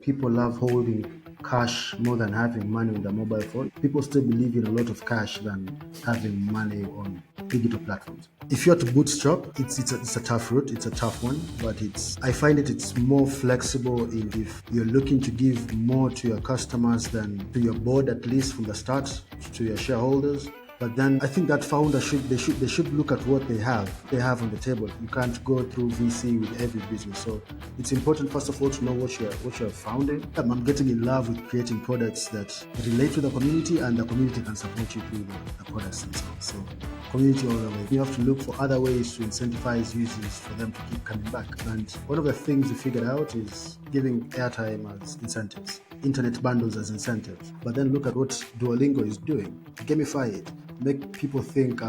People love holding cash more than having money on their mobile phone. People still believe in a lot of cash than having money on digital platforms. If you're to bootstrap, it's a tough route. It's a tough one, but I find it's more flexible if you're looking to give more to your customers than to your board, at least from the start, to your shareholders. But then I think that founder should look at what they have on the table. You can't go through VC with every business. So it's important first of all to know what you're founding. I'm getting in love with creating products that relate to the community, and the community can support you through the products themselves. So community all the way. You have to look for other ways to incentivize users for them to keep coming back. And one of the things we figured out is giving airtime as incentives, internet bundles as incentives. But then look at what Duolingo is doing. Gamify it. Make people think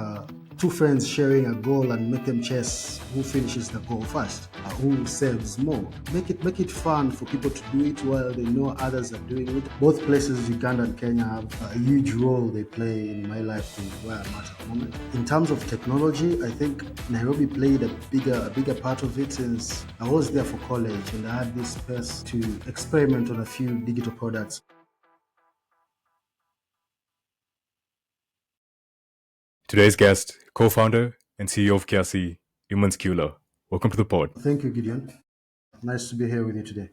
two friends sharing a goal and make them chase who finishes the goal first, who saves more. Make it fun for people to do it while they know others are doing it. Both places, Uganda and Kenya, have a huge role they play in my life to where I'm at the moment. In terms of technology, I think Nairobi played a bigger part of it since I was there for college and I had this space to experiment on a few digital products. Today's guest, co-founder and CEO of Kiasi, Emans Kiula. Welcome to the pod. Thank you, Gideon. Nice to be here with you today.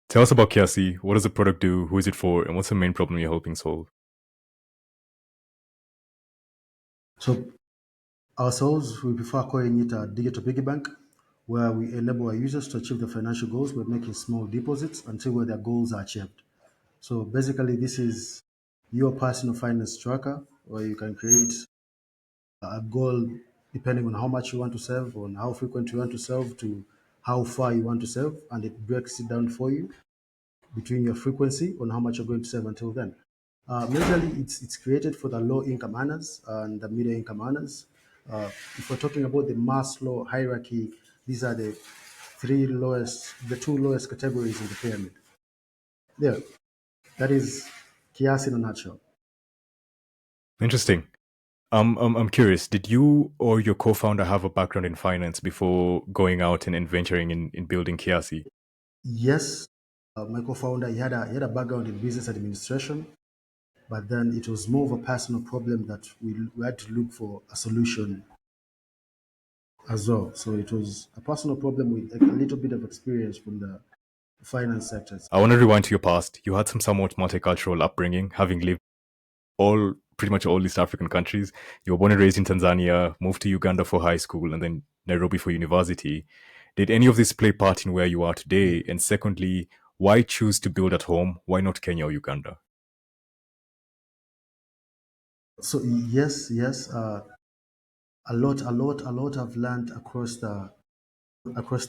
Tell us about Kiasi. What does the product do? Who is it for? And what's the main problem you're helping solve? So ourselves, we prefer calling it a digital piggy bank, where we enable our users to achieve their financial goals by making small deposits until where their goals are achieved. So basically, this is your personal finance tracker, where you can create a goal depending on how much you want to save, on how frequent you want to save, to how far you want to save, and it breaks it down for you between your frequency on how much you're going to save until then. Majorly, it's created for the low income earners and the middle income earners. If we're talking about the Maslow hierarchy, these are the two lowest categories in the pyramid. There, that is Kiasi in a nutshell. Interesting. I'm curious. Did you or your co-founder have a background in finance before going out and venturing in building Kiasi? Yes, my co-founder he had a background in business administration, but then it was more of a personal problem that we had to look for a solution as well. So it was a personal problem with a little bit of experience from the finance sectors. I want to rewind to your past. You had some somewhat multicultural upbringing, having lived pretty much all East African countries. You were born and raised in Tanzania, moved to Uganda for high school, and then Nairobi for university. Did any of this play part in where you are today? And secondly, why choose to build at home? Why not Kenya or Uganda? So yes, a lot I've learned across the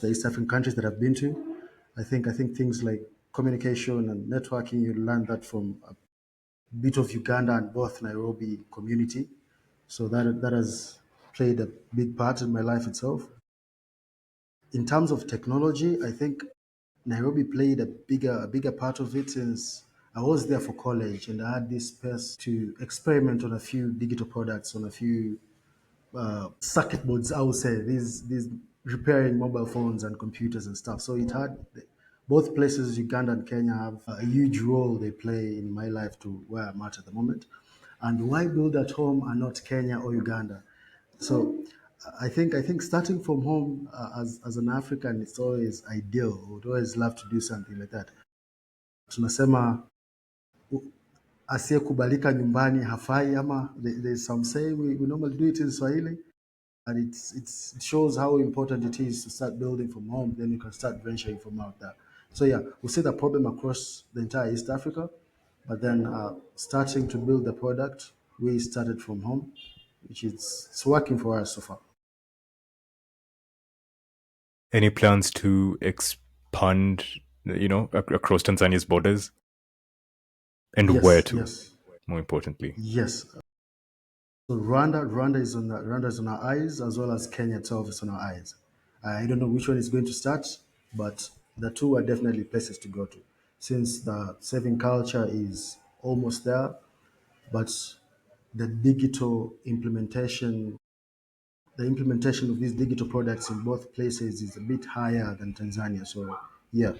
East African countries that I've been to. I think things like communication and networking, you learn that from a bit of Uganda and both Nairobi community. So that has played a big part in my life itself. In terms of technology, I think Nairobi played a bigger part of it since I was there for college and I had this space to experiment on a few digital products, on a few circuit boards, I would say, these repairing mobile phones and computers and stuff. So it had both places, Uganda and Kenya, have a huge role they play in my life to where I'm at the moment. And why build at home and not Kenya or Uganda? So I think starting from home as an African, it's always ideal. We would always love to do something like that. Tunasema asiyekubalika nyumbani hafai, ama there's some saying we normally do it in Swahili, and it shows how important it is to start building from home. Then you can start venturing from out there. So yeah, we see the problem across the entire East Africa, but then starting to build the product, we started from home, which is it's working for us so far. Any plans to expand, across Tanzania's borders? And where Yes, to, yes, more importantly? yes. So Rwanda is on our eyes, as well as Kenya itself is on our eyes. I don't know which one is going to start, but the two are definitely places to go to, since the saving culture is almost there, but the digital implementation, the implementation of these digital products in both places is a bit higher than Tanzania. So yeah,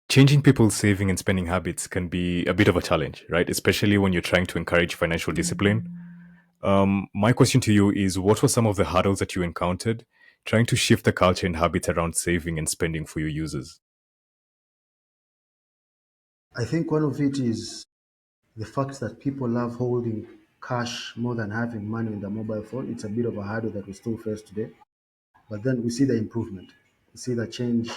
Changing people's saving and spending habits can be a bit of a challenge, right? Especially when you're trying to encourage financial discipline. My question to you is, what were some of the hurdles that you encountered trying to shift the culture and habits around saving and spending for your users? I think one of it is the fact that people love holding cash more than having money in their mobile phone. It's a bit of a hurdle that we still face today. But then we see the improvement. We see the change.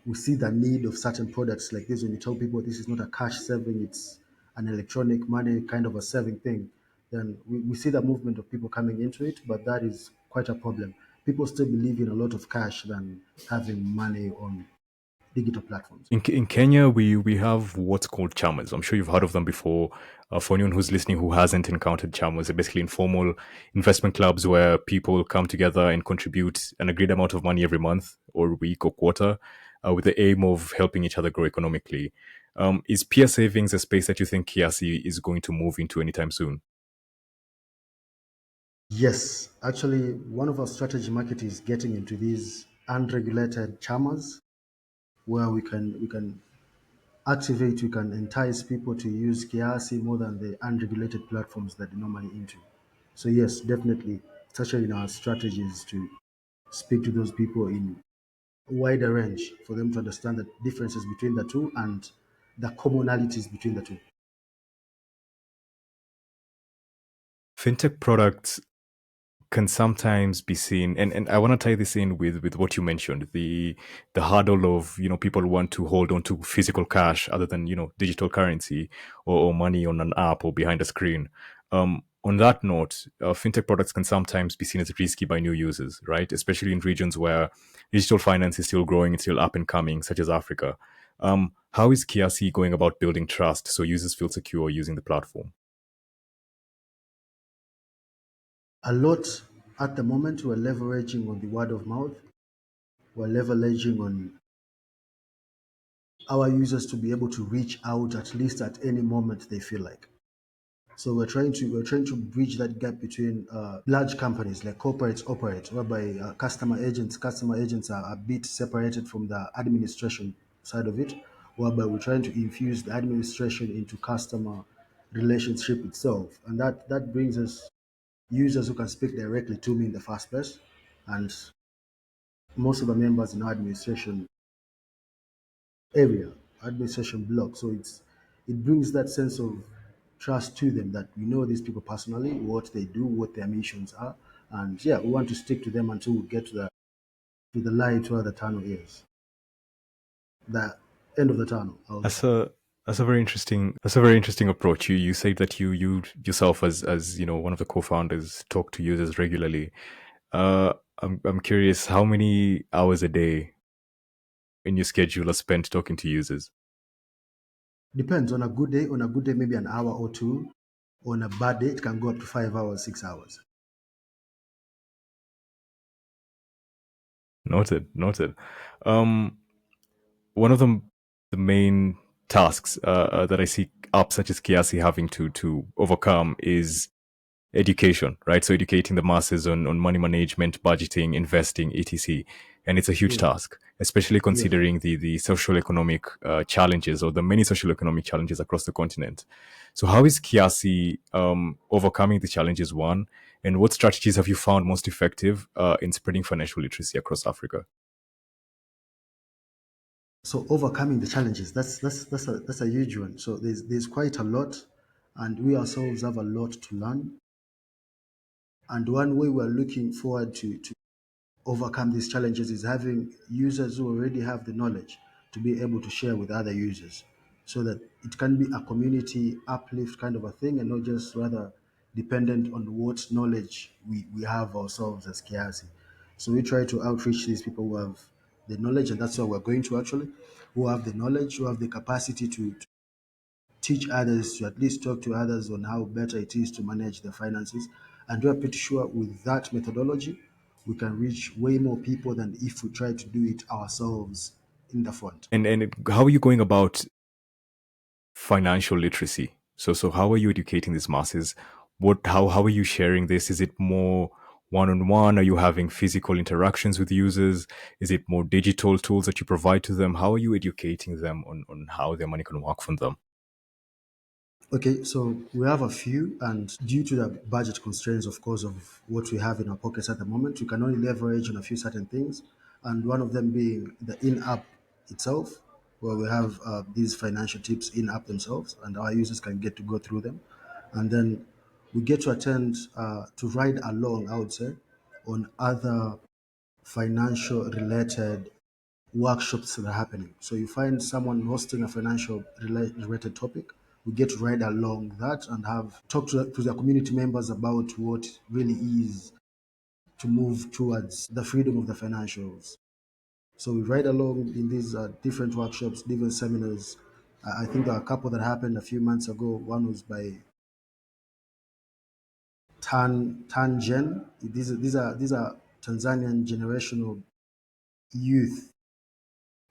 We see the need of certain products like this. When you tell people this is not a cash saving, it's an electronic money kind of a saving thing, then we see the movement of people coming into it. But that is quite a problem. People still believe in a lot of cash than having money on digital platforms. In Kenya, we have what's called chamas. I'm sure you've heard of them before. For anyone who's listening who hasn't encountered chamas, they're basically informal investment clubs where people come together and contribute an agreed amount of money every month or week or quarter, with the aim of helping each other grow economically. Is peer savings a space that you think Kiasi is going to move into anytime soon? Yes, actually, one of our strategy market is getting into these unregulated chamas where we can activate, we can entice people to use Kiasi more than the unregulated platforms that they're normally into. So yes, definitely, it's actually in our strategies to speak to those people in a wider range for them to understand the differences between the two and the commonalities between the two. Fintech products can sometimes be seen, and I want to tie this in with what you mentioned, the hurdle of, people want to hold on to physical cash other than, digital currency, or money on an app or behind a screen. On that note, fintech products can sometimes be seen as risky by new users, right? Especially in regions where digital finance is still growing, it's still up and coming, such as Africa. How is Kiasi going about building trust so users feel secure using the platform? A lot at the moment we're leveraging on the word of mouth. We're leveraging on our users to be able to reach out at least at any moment they feel like. So we're trying to bridge that gap between large companies like corporates operate, whereby customer agents are a bit separated from the administration side of it, whereby we're trying to infuse the administration into customer relationship itself, and that brings us users who can speak directly to me in the first place, and most of the members in our area, administration block. So it brings that sense of trust to them that we know these people personally, what they do, what their missions are, and yeah, we want to stick to them until we get to the light where the tunnel is, the end of the tunnel. I would say. That's a very interesting approach. You say that you yourself, as one of the co-founders, talk to users regularly. I'm curious, how many hours a day in your schedule are spent talking to users? Depends on a good day. On a good day, maybe an hour or two. On a bad day, it can go up to 5 hours, 6 hours. Noted, noted. Um, One of the main tasks that I see apps such as Kiasi having to overcome is education, right? So educating the masses on money management, budgeting, investing, etc. And it's a huge Yeah, task, especially yeah. considering the social economic challenges, or the many social economic challenges across the continent. So how is Kiasi overcoming the challenges, one, and what strategies have you found most effective in spreading financial literacy across Africa? So overcoming the challenges, that's a huge one. So there's quite a lot, and we ourselves have a lot to learn. And one way we're looking forward to overcome these challenges is having users who already have the knowledge to be able to share with other users, so that it can be a community uplift kind of a thing, and not just rather dependent on what knowledge we have ourselves as Kiasi. So we try to outreach these people who have the knowledge, and that's what we're going to actually, who have the knowledge, who have the capacity to teach others, to at least talk to others on how better it is to manage their finances. And we're pretty sure with that methodology, we can reach way more people than if we try to do it ourselves in the front. And how are you going about financial literacy? So how are you educating these masses? How are you sharing this? Is it more one on one? Are you having physical interactions with users? Is it more digital tools that you provide to them? How are you educating them on how their money can work for them? Okay, so we have a few, and due to the budget constraints, of course, of what we have in our pockets at the moment, we can only leverage on a few certain things, and one of them being the in-app itself, where we have these financial tips in-app themselves, and our users can get to go through them, and then we get to attend to ride along, I would say, on other financial related workshops that are happening. So you find someone hosting a financial related topic. We get to ride along that and have talk to the community members about what really is to move towards the freedom of the financials. So we ride along in these different workshops, different seminars. I think there are a couple that happened a few months ago. One was by Tangen. These are Tanzanian generational youth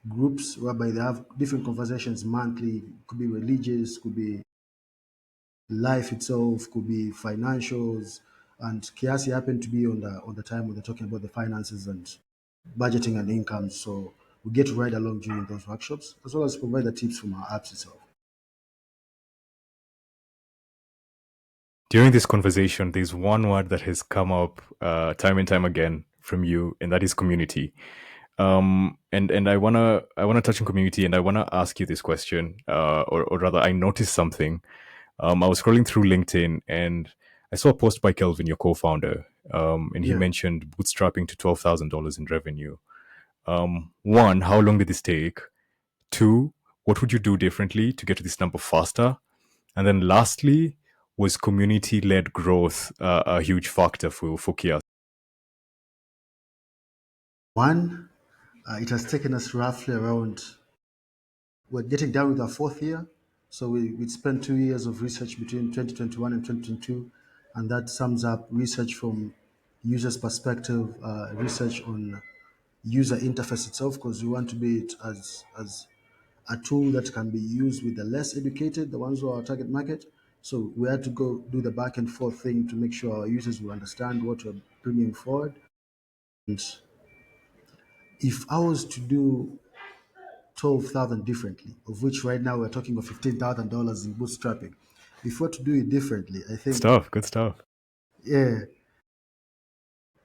groups whereby they have different conversations monthly. Could be religious, could be life itself, could be financials. And Kiasi happened to be on the time when they're talking about the finances and budgeting and income. So we get to ride along during those workshops, as well as provide the tips from our apps itself. During this conversation, there's one word that has come up time and time again from you, and that is community. And I wanna touch on community, and I wanna ask you this question, or rather, I noticed something. I was scrolling through LinkedIn, and I saw a post by Kelvin, your co-founder, and he Yeah. mentioned bootstrapping to $12,000 in revenue. One, how long did this take? Two, what would you do differently to get to this number faster? And then lastly, was community led growth a huge factor for Kia? One, it has taken us roughly around, we're getting down with our fourth year. So we spent 2 years of research between 2021 and 2022. And that sums up research from users' perspective, research on user interface itself, because we want to be it as a tool that can be used with the less educated, the ones who are our target market. So we had to go do the back and forth thing to make sure our users will understand what we're bringing forward. And if I was to do 12,000 differently, of which right now we're talking of $15,000 in bootstrapping, if we're to do it differently, I think, Stuff, good stuff. yeah,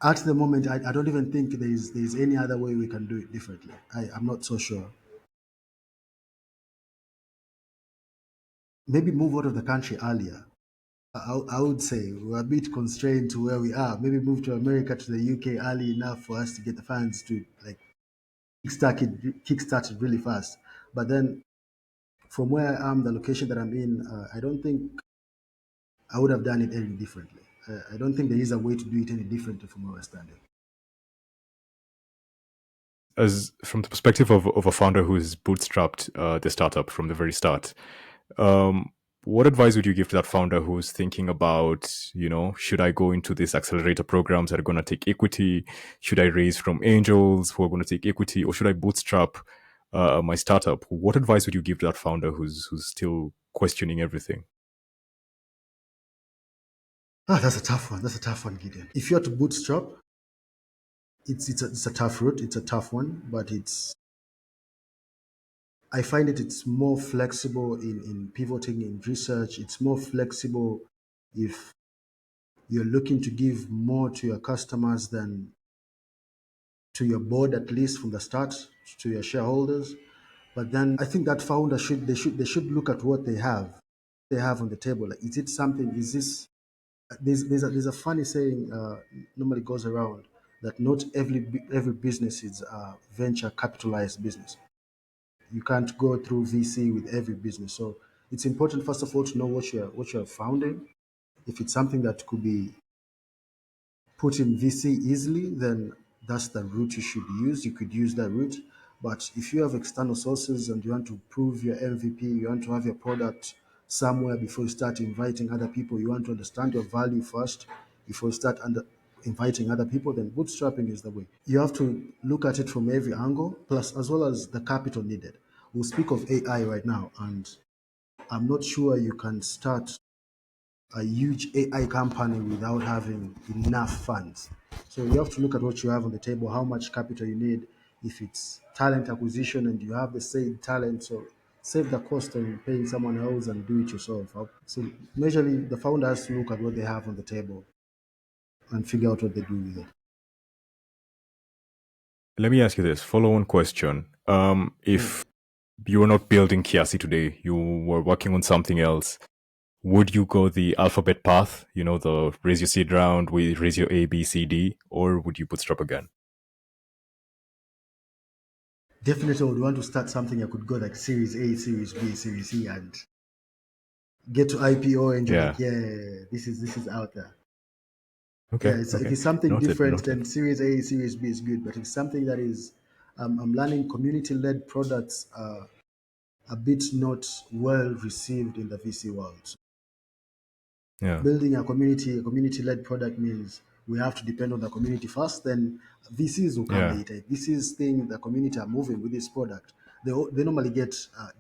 at the moment, I don't even think there's any other way we can do it differently. I'm not so sure. Maybe move out of the country earlier. I would say we're a bit constrained to where we are. Maybe move to America, to the UK early enough for us to get the funds to like kickstart it really fast. But then from where I am, the location that I'm in, I don't think I would have done it any differently. I don't think there is a way to do it any differently from where we're standing. As from the perspective of a founder who's bootstrapped the startup from the very start, um, what advice would you give to that founder who's thinking about, should I go into these accelerator programs that are going to take equity? Should I raise from angels who are going to take equity, or should I bootstrap my startup? What advice would you give to that founder who's still questioning everything? That's a tough one. That's a tough one, Gideon. If you're to bootstrap, it's a tough route. It's a tough one, but I find it's more flexible in pivoting in research. It's more flexible if you're looking to give more to your customers than to your board, at least from the start, to your shareholders. But then I think that founder should look at what they have on the table. Like, is it something? Is this there's a funny saying normally goes around that not every business is a venture capitalized business. You can't go through VC with every business. So it's important first of all to know what you're founding. If it's something that could be put in VC easily, then that's the route you should use. You could use that route. But if you have external sources and you want to prove your MVP, you want to have your product somewhere before you start inviting other people, you want to understand your value first before you start inviting other people, then bootstrapping is the way. You have to look at it from every angle, plus as well as the capital needed. We'll speak of AI right now, and I'm not sure you can start a huge AI company without having enough funds. So you have to look at what you have on the table, how much capital you need. If it's talent acquisition and you have the same talent, so save the cost on paying someone else and do it yourself. So majorly, the founder has to look at what they have on the table and figure out what they do with it. Let me ask you this follow-on question. If you were not building Kiasi today, you were working on something else, would you go the alphabet path, the raise your seed round, we raise your A, B, C, D, or would you bootstrap again? Definitely, I would want to start something I could go like Series A, Series B, Series C, and get to IPO, and you're Yeah. like, yeah, this is out there. Okay. Yeah, so if Okay. it's something Noted. different, Noted. then Series A, Series B is good. But if it's something that is, I'm learning community-led products are a bit not well received in the VC world. So Yeah. building a community-led product means we have to depend on the community first. Then VCs will come Yeah. later. If VCs think the community are moving with this product, they normally get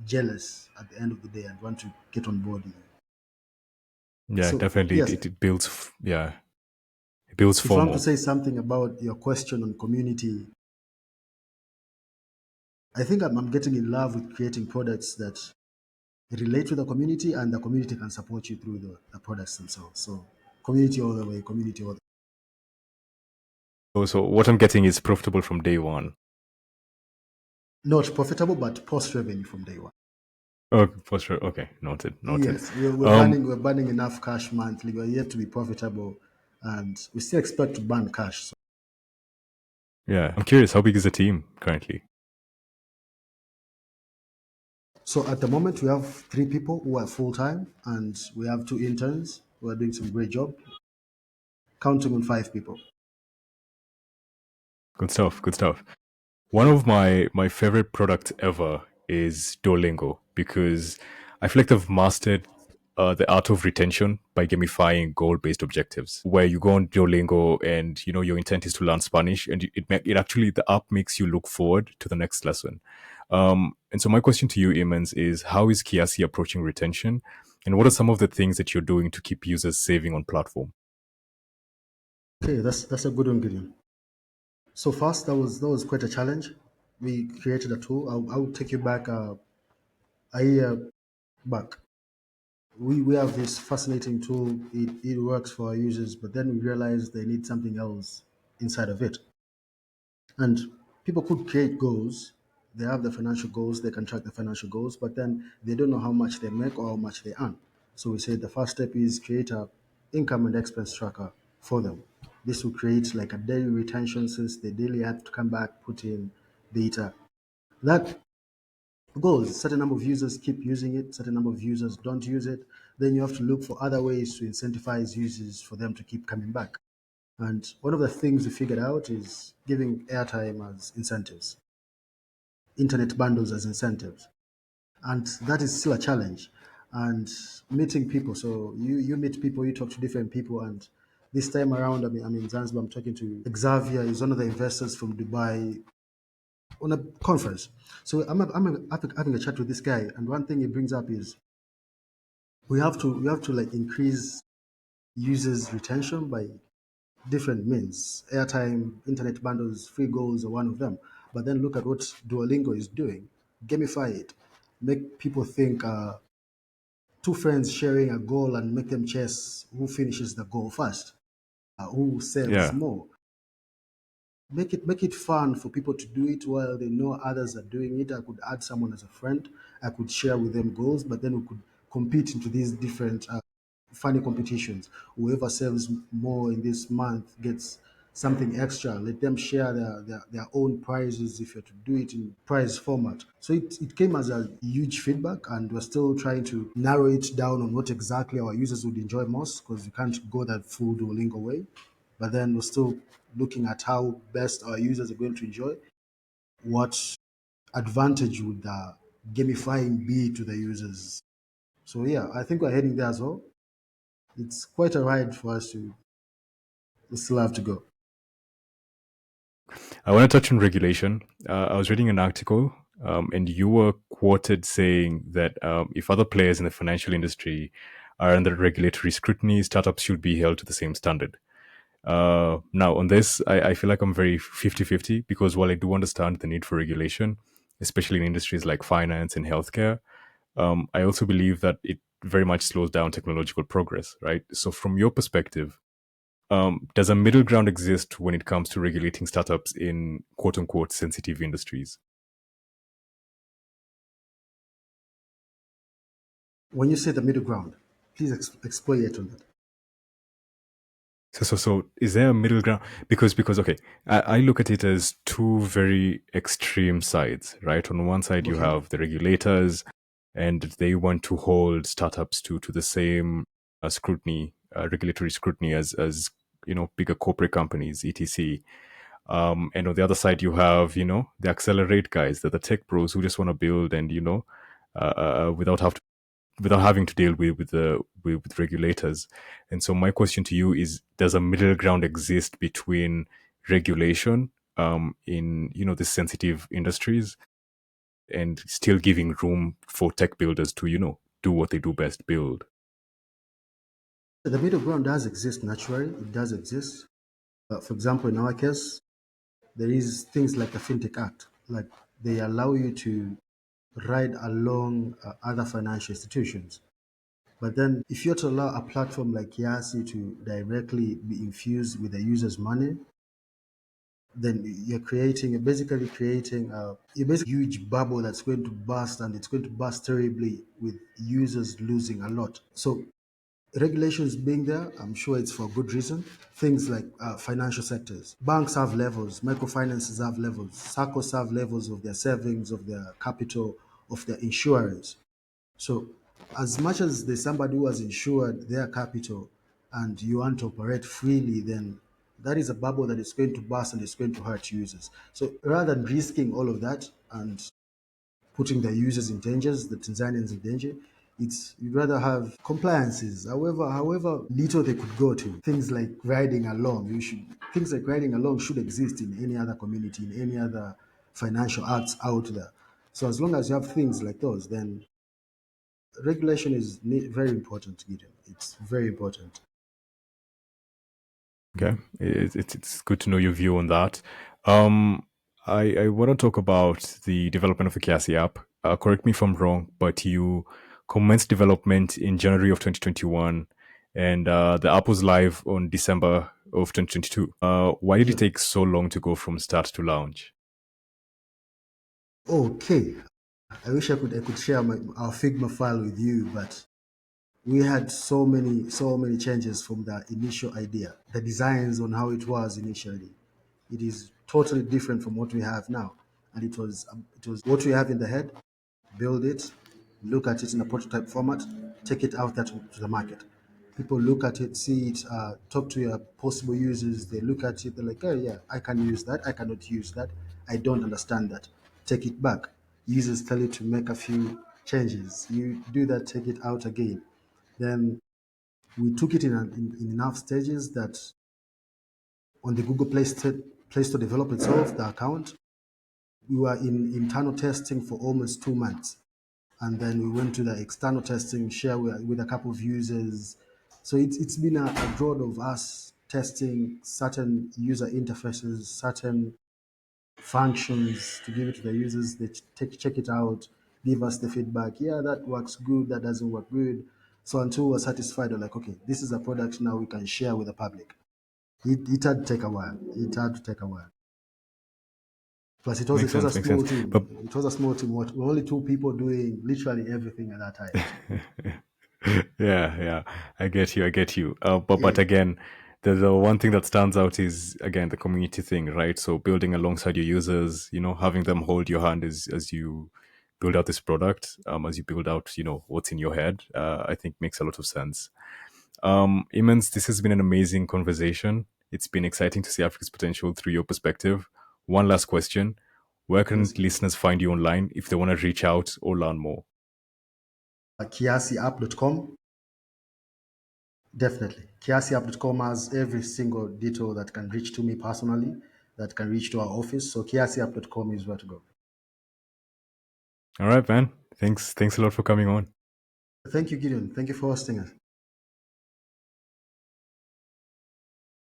jealous at the end of the day and want to get on board. Yeah. So Definitely. yes, It builds. Yeah. It builds if I want to FOMO. say something about your question on community, I think I'm getting in love with creating products that relate to the community and the community can support you through the products themselves. So community all the way, community all the way. So what I'm getting is profitable from day one. Not profitable, but post revenue from day one. Oh, for sure. Okay. Noted. Noted. Yes, we're Um. burning enough cash monthly. We're yet to be profitable, and we still expect to burn cash. Yeah. I'm curious. How big is the team currently? So at the moment, we have 3 people who are full time, and we have 2 interns who are doing some great job. Counting on 5 people. Good stuff. Good stuff. One of my favorite products ever is Duolingo because I feel like they've mastered the art of retention by gamifying goal-based objectives. Where you go on Duolingo and your intent is to learn Spanish, and it actually the app makes you look forward to the next lesson. And so my question to you, Emans, is how is Kiasi approaching retention, and what are some of the things that you're doing to keep users saving on platform? Okay, that's a good one, Gideon. So first, that was quite a challenge. We created a tool. I'll take you back a year back. We have this fascinating tool. It works for our users, but then we realized they need something else inside of it. And people could create goals. They have the financial goals. They can track the financial goals, but then they don't know how much they make or how much they earn. So we said the first step is create a income and expense tracker for them. This will create like a daily retention since they daily have to come back, put in data. That goes, certain number of users keep using it, certain number of users don't use it. Then you have to look for other ways to incentivize users for them to keep coming back. And one of the things we figured out is giving airtime as incentives, internet bundles as incentives. And that is still a challenge. And meeting people. So you meet people, you talk to different people. And this time around, I'm in Zanzibar, I'm talking to Xavier, is one of the investors from Dubai on a conference. So having a chat with this guy. And one thing he brings up is we have to like increase users retention by different means. Airtime, internet bundles, free goals are one of them. But then look at what Duolingo is doing. Gamify it. Make people think two friends sharing a goal and make them chase who finishes the goal first, who saves Yeah. more. Make it fun for people to do it while they know others are doing it. I could add someone as a friend. I could share with them goals, but then we could compete into these different funny competitions. Whoever sells more in this month gets something extra. Let them share their own prizes if you're to do it in prize format. So it came as a huge feedback, and we're still trying to narrow it down on what exactly our users would enjoy most because we can't go that full Duolingo way. But then we're still looking at how best our users are going to enjoy. What advantage would the gamifying be to the users? So yeah, I think we're heading there as well. It's quite a ride for us to we still have to go. I want to touch on regulation. I was reading an article, and you were quoted saying that if other players in the financial industry are under regulatory scrutiny, startups should be held to the same standard. Now, on this, I feel like I'm very 50-50 because while I do understand the need for regulation, especially in industries like finance and healthcare, I also believe that it very much slows down technological progress, right? So, from your perspective, does a middle ground exist when it comes to regulating startups in quote unquote sensitive industries? When you say the middle ground, please exploit on that. So is there a middle ground? Because okay, I look at it as two very extreme sides, right? On one side, you Okay. have the regulators, and they want to hold startups to the same scrutiny, regulatory scrutiny as bigger corporate companies, etc. And on the other side, you have the accelerate guys, the tech bros who just want to build and without without having to deal with regulators. And so my question to you is: does a middle ground exist between regulation in the sensitive industries and still giving room for tech builders to do what they do best, build? The middle ground does exist naturally. It does exist. For example, in our case, there is things like the Fintech Act. Like they allow you to ride along other financial institutions. But then, if you're to allow a platform like Kiasi to directly be infused with the user's money, then you're basically creating a huge bubble that's going to burst, and it's going to burst terribly with users losing a lot. So regulations being there, I'm sure it's for good reason. Things like financial sectors, banks have levels, microfinances have levels, SACCOs have levels of their savings, of their capital, of their insurance. So, as much as there's somebody who has insured their capital and you want to operate freely, then that is a bubble that is going to burst and it's going to hurt users. So, rather than risking all of that and putting the users in danger, the Tanzanians in danger, it's you'd rather have compliances, however little they could go to. Things like riding along, things like riding along should exist in any other community, in any other financial arts out there. So as long as you have things like those, then regulation is very important, Gideon. It's very important. Okay, it's good to know your view on that. Um, I want to talk about the development of the Kiasi app. Correct me if I'm wrong, but you commenced development in January of 2021, and the app was live on December of 2022. Why did it Yeah. take so long to go from start to launch? Okay. I wish I could share our Figma file with you, but we had so many changes from the initial idea. The designs on how it was initially, it is totally different from what we have now, and it was what we have in the head. Build it, look at it in a prototype format, take it out there to the market. People look at it, see it, talk to your possible users. They look at it, they're like, oh yeah, I can use that. I cannot use that. I don't understand that. Take it back. Users tell you to make a few changes. You do that, take it out again. Then we took it in enough stages that on the Google Play Store develop itself, the account, we were in internal testing for almost 2 months. And then we went to the external testing, share with a couple of users. So it's been a drought of us testing certain user interfaces, certain functions to give it to the users. They check it out, give us the feedback. Yeah, that works good. That doesn't work good. So until we're satisfied, we're like, okay, this is a product now we can share with the public. It had to take a while. It had to take a while. Plus, it was Makes it was a sense. Makes sense. small But team. It was a small team. We're only two people doing literally everything at that time. So yeah, I get you. I get you. But yeah, again, the one thing that stands out is again the community thing, right? So building alongside your users, having them hold your hand as you build out this product, as you build out, what's in your head. I think makes a lot of sense. Emans, this has been an amazing conversation. It's been exciting to see Africa's potential through your perspective. One last question: where can yes. listeners find you online if they want to reach out or learn more? KiasiApp.com. Definitely. KiasiApp.com has every single detail that can reach to me personally, that can reach to our office. So KiasiApp.com is where to go. All right, man. Thanks a lot for coming on. Thank you, Gideon. Thank you for hosting us.